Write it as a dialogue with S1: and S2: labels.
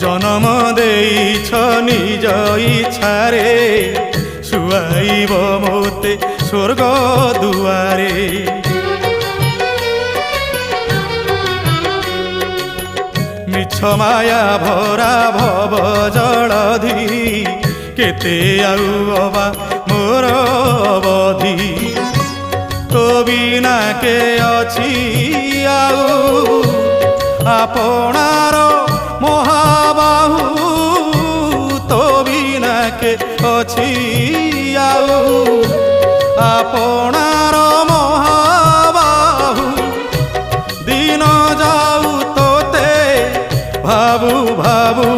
S1: জনম দেইছ নিজ ইচ্ছারে শুয়াইব মতে স্বর্গ দুয়ারে। মিছ মায়া ভরা ভব জলধি কেতে আউ অবা মোর অবধি। তো বিনা কে অছি আউ আপনার মহাবাহু। তো বিনা কে অছি আউ আপনার মহাবাহু। দিন যাও তোতে ভাবু ভাবু